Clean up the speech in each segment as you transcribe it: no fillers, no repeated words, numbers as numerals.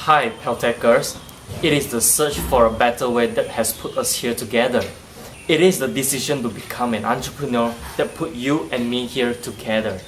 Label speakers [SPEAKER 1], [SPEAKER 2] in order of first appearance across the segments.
[SPEAKER 1] Hi, PELTACers. It is the search for a better way that has put us here together. It is the decision to become an entrepreneur that put you and me here together.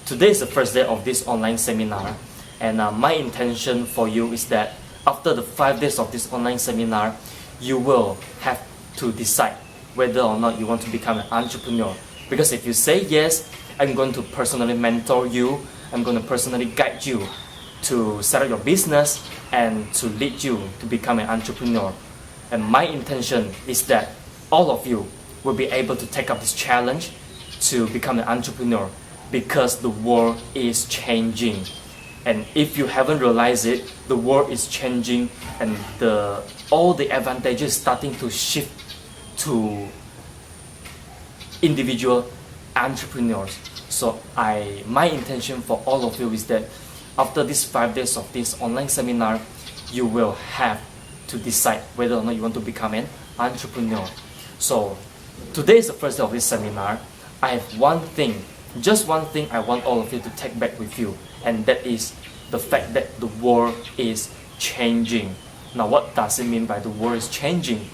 [SPEAKER 1] Today is the first day of this online seminar, and my intention for you is that after the 5 days of this online seminar, you will have to decide whether or not you want to become an entrepreneur. Because if you say yes, I'm going to personally mentor you, I'm going to personally guide you to set up your business and to lead you to become an entrepreneur. And my intention is that all of you will be able to take up this challenge to become an entrepreneur, because the world is changing. And if you haven't realized it, the world is changing, and all the advantages starting to shift to individual entrepreneurs. So my intention for all of you is that after these 5 days of this online seminar, you will have to decide whether or not you want to become an entrepreneur. So today is the first day of this seminar. I have one thing, just one thing I want all of you to take back with you, and that is the fact that the world is changing. Now, what does it mean by the world is changing?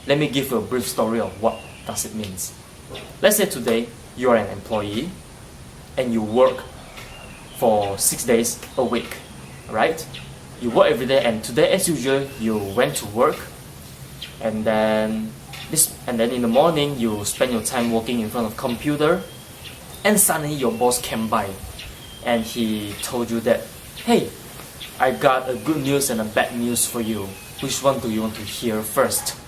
[SPEAKER 1] Let me give you a brief story of what does it mean. Let's say today you are an employee and you work for 6 days a week, right? You work every day, and today, as usual, you went to work, and then in the morning you spend your time working in front of computer, and suddenly your boss came by, and he told you that, hey, I got a good news and a bad news for you. Which one do you want to hear first?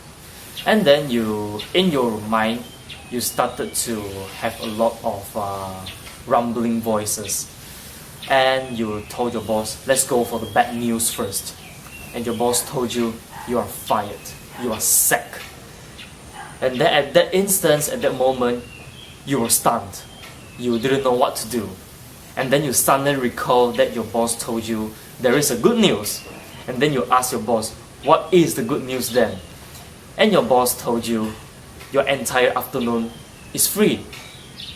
[SPEAKER 1] And then in your mind, you started to have a lot of rumbling voices. And you told your boss, let's go for the bad news first. And your boss told you, you are fired, you are sacked. And then at that instance, at that moment, you were stunned. You didn't know what to do. And then you suddenly recall that your boss told you, there is a good news. And then you ask your boss, what is the good news then? And your boss told you, your entire afternoon is free.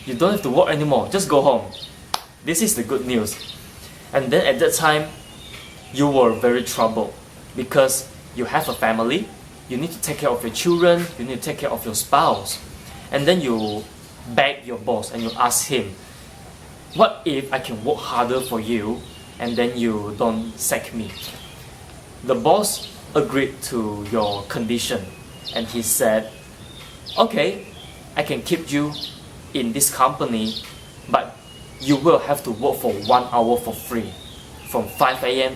[SPEAKER 1] You don't have to work anymore, just go home. This is the good news. And then at that time, you were very troubled, because you have a family, you need to take care of your children, you need to take care of your spouse. And then you beg your boss and you ask him, what if I can work harder for you and then you don't sack me? The boss agreed to your condition, and he said, okay, I can keep you in this company, but you will have to work for 1 hour for free. From 5 p.m.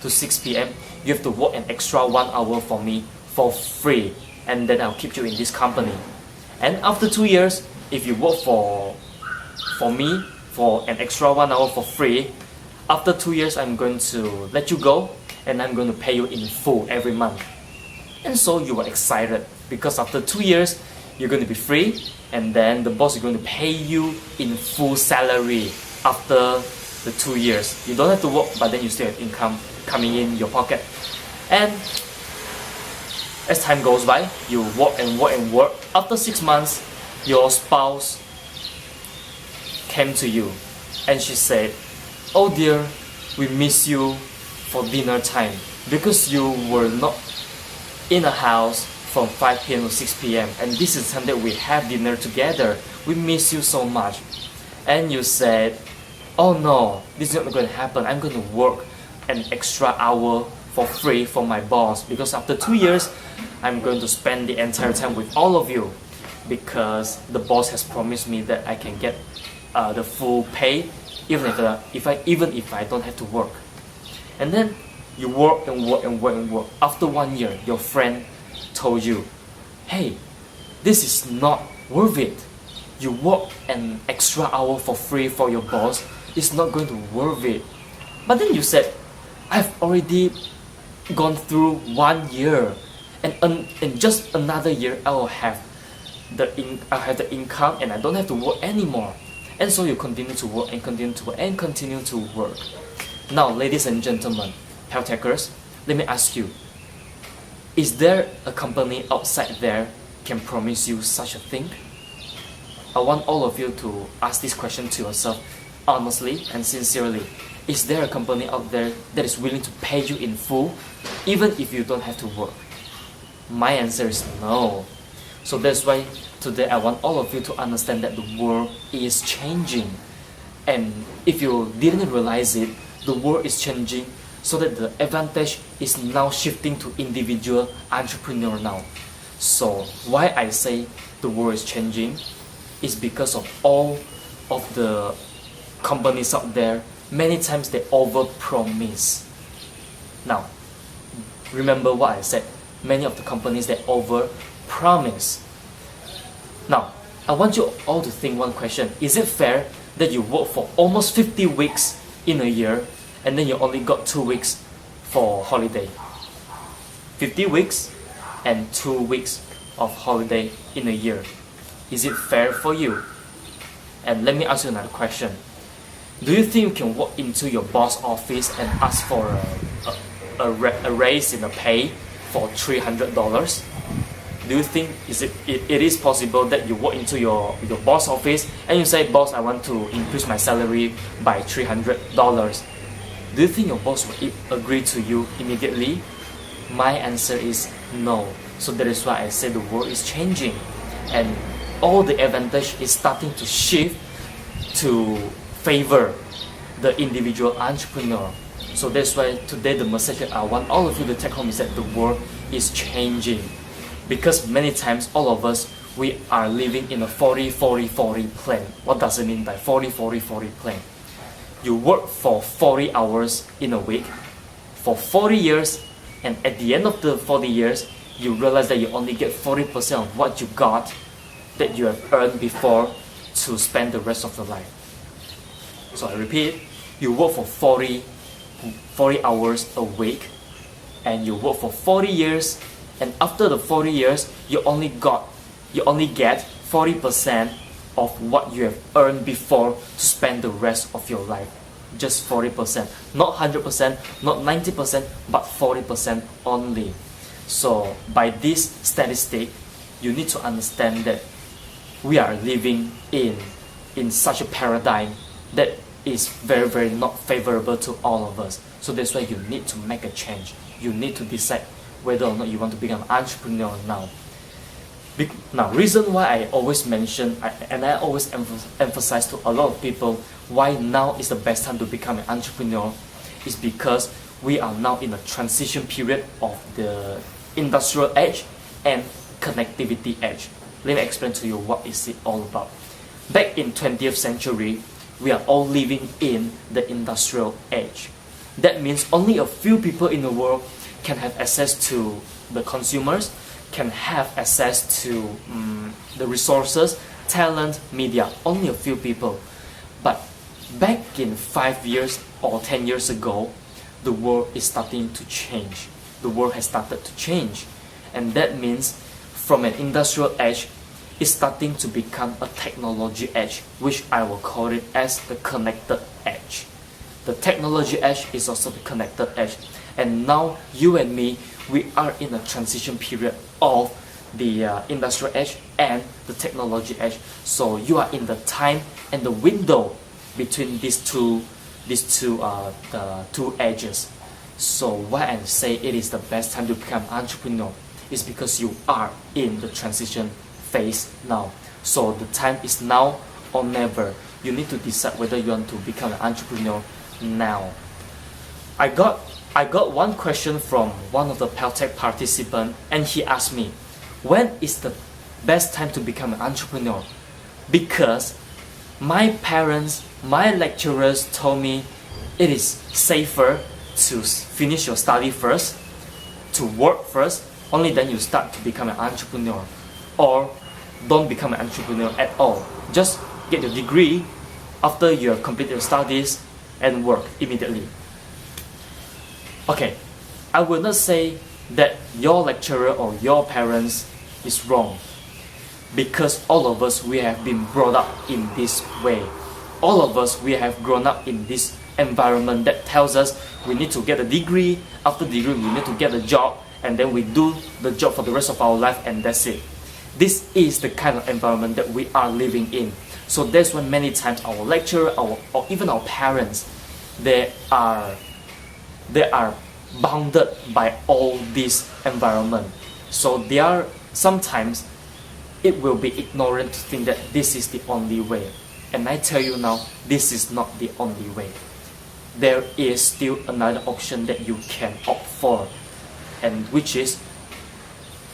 [SPEAKER 1] to 6 p.m. you have to work an extra 1 hour for me for free, and then I'll keep you in this company. And after 2 years, if you work for me for an extra 1 hour for free, after 2 years I'm going to let you go, and I'm going to pay you in full every month. And so you were excited, because after 2 years you're going to be free, and then the boss is going to pay you in full salary after the 2 years. You don't have to work, but then you still have income coming in your pocket. And as time goes by, you work and work and work. After 6 months, your spouse came to you and she said, oh dear, we miss you for dinner time, because you were not in a house from 5 p.m. to 6 p.m. and this is the time that we have dinner together. We miss you so much. And you said, oh no, this is not going to happen. I'm going to work an extra hour for free for my boss, because after 2 years I'm going to spend the entire time with all of you, because the boss has promised me that I can get the full pay even if I don't have to work. And then you work and work and work and work. After 1 year, your friend told you, hey, this is not worth it. You work an extra hour for free for your boss, it's not going to worth it. But then you said, I've already gone through 1 year, and in just another year I'll have the income and I don't have to work anymore. And so you continue to work and continue to work and continue to work. Now, ladies and gentlemen, PELTACers, let me ask you, is there a company outside there can promise you such a thing? I want all of you to ask this question to yourself honestly and sincerely. Is there a company out there that is willing to pay you in full, even if you don't have to work? My answer is no. So that's why today I want all of you to understand that the world is changing. And if you didn't realize it, the world is changing so that the advantage is now shifting to individual entrepreneur now. So why I say the world is changing is because of all of the companies out there. Many times they overpromise. Now, remember what I said. Many of the companies they overpromise. Now, I want you all to think one question. Is it fair that you work for almost 50 weeks in a year and then you only got 2 weeks for holiday? 50 weeks and 2 weeks of holiday in a year. Is it fair for you? And let me ask you another question. Do you think you can walk into your boss office and ask for a raise in the pay for $300? Do you think it is possible that you walk into your boss office and you say, boss, I want to increase my salary by $300? Do you think your boss will agree to you immediately? My answer is no. So that is why I say the world is changing and all the advantage is starting to shift to favor the individual entrepreneur. So that's why today the message that I want all of you to take home is that the world is changing. Because many times all of us, we are living in a 40-40-40 plan. What does it mean by 40-40-40 plan? You work for 40 hours in a week for 40 years, and at the end of the 40 years, you realize that you only get 40% of what you got that you have earned before to spend the rest of your life. So I repeat, you work for 40 hours a week and you work for 40 years, and after the 40 years you only get 40% of what you have earned before to spend the rest of your life. Just 40%, not 100%, not 90%, but 40% only. So by this statistic, you need to understand that we are living in such a paradigm that is very, very not favorable to all of us. So that's why you need to make a change. You need to decide whether or not you want to become an entrepreneur now. Now, reason why I always mention and I always emphasize to a lot of people why now is the best time to become an entrepreneur is because we are now in a transition period of the industrial age and connectivity age. Let me explain to you what is it all about. Back in 20th century, we are all living in the industrial age. That means only a few people in the world can have access to the consumers, can have access to the resources, talent, media. Only a few people. But back in 5 years or 10 years ago, the world is starting to change. The world has started to change. And that means from an industrial age, it's starting to become a technology age, which I will call it as the connected age. The technology age is also the connected age. And now you and me, we are in a transition period of the industrial age and the technology age. So you are in the time and the window between these two edges. So why I say it is the best time to become an entrepreneur is because you are in the transition phase now. So the time is now or never. You need to decide whether you want to become an entrepreneur now. I got one question from one of the PELTAC participants, and he asked me, when is the best time to become an entrepreneur? Because my parents, my lecturers told me it is safer to finish your study first, to work first, only then you start to become an entrepreneur. Or don't become an entrepreneur at all. Just get your degree after you have completed your studies and work immediately. Okay, I will not say that your lecturer or your parents is wrong, because all of us, we have been brought up in this way. All of us, we have grown up in this environment that tells us we need to get a degree, after degree we need to get a job, and then we do the job for the rest of our life and that's it. This is the kind of environment that we are living in. So that's when many times our lecturer or even our parents, they are bounded by all this environment. So they are sometimes it will be ignorant to think that this is the only way. And I tell you now, this is not the only way. There is still another option that you can opt for, and which is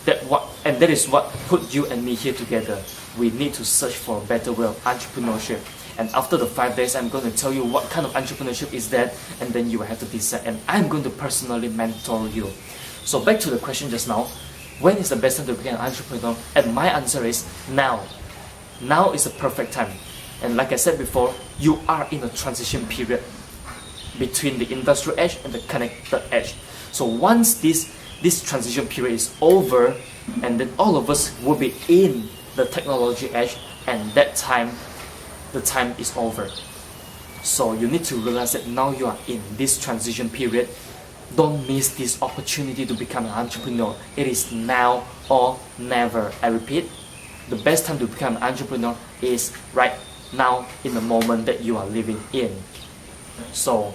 [SPEAKER 1] that is what put you and me here together. We need to search for a better way of entrepreneurship. And after the 5 days, I'm going to tell you what kind of entrepreneurship is that, and then you will have to decide. And I'm going to personally mentor you. So back to the question just now, when is the best time to become an entrepreneur? And my answer is now. Now is the perfect time. And like I said before, you are in a transition period between the industrial age and the connected age. So once this transition period is over, and then all of us will be in the technology age, and that time, the time is over. So you need to realize that now you are in this transition period. Don't miss this opportunity to become an entrepreneur. It is now or never. I repeat, the best time to become an entrepreneur is right now, in the moment that you are living in. So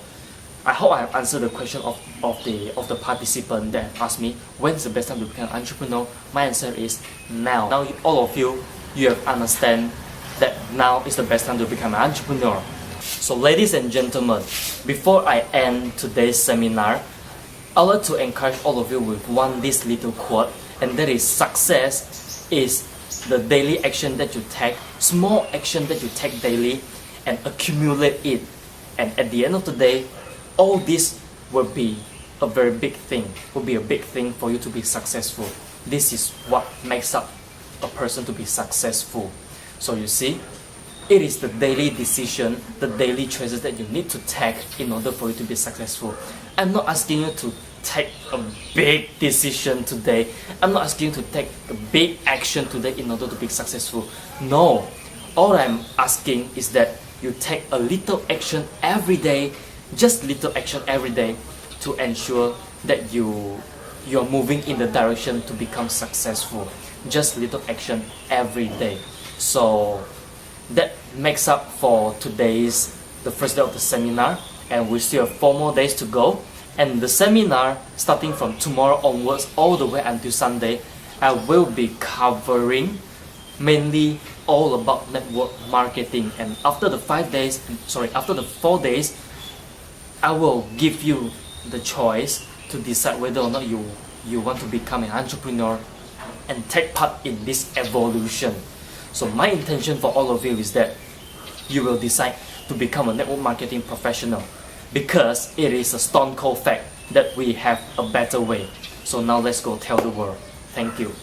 [SPEAKER 1] I hope I have answered the question of the participant that asked me, when's the best time to become an entrepreneur? My answer is now. Now all of you have understand that now is the best time to become an entrepreneur. So ladies and gentlemen, before I end today's seminar, I would like to encourage all of you with this little quote, and that is, success is the daily action that you take, small action that you take daily, and accumulate it. And at the end of the day, all this will be a very big thing, will be a big thing for you to be successful. This is what makes up a person to be successful. So you see, it is the daily decision, the daily choices that you need to take in order for you to be successful. I'm not asking you to take a big decision today. I'm not asking you to take a big action today in order to be successful. No, all I'm asking is that you take a little action every day, just little action every day, to ensure that you are moving in the direction to become successful. Just little action every day. So that makes up for the first day of the seminar, and we still have 4 more days to go. And the seminar, starting from tomorrow onwards all the way until Sunday, I will be covering mainly all about network marketing. And after the 4 days, I will give you the choice to decide whether or not you want to become an entrepreneur and take part in this evolution. So my intention for all of you is that you will decide to become a network marketing professional, because it is a stone cold fact that we have a better way. So now let's go tell the world. Thank you.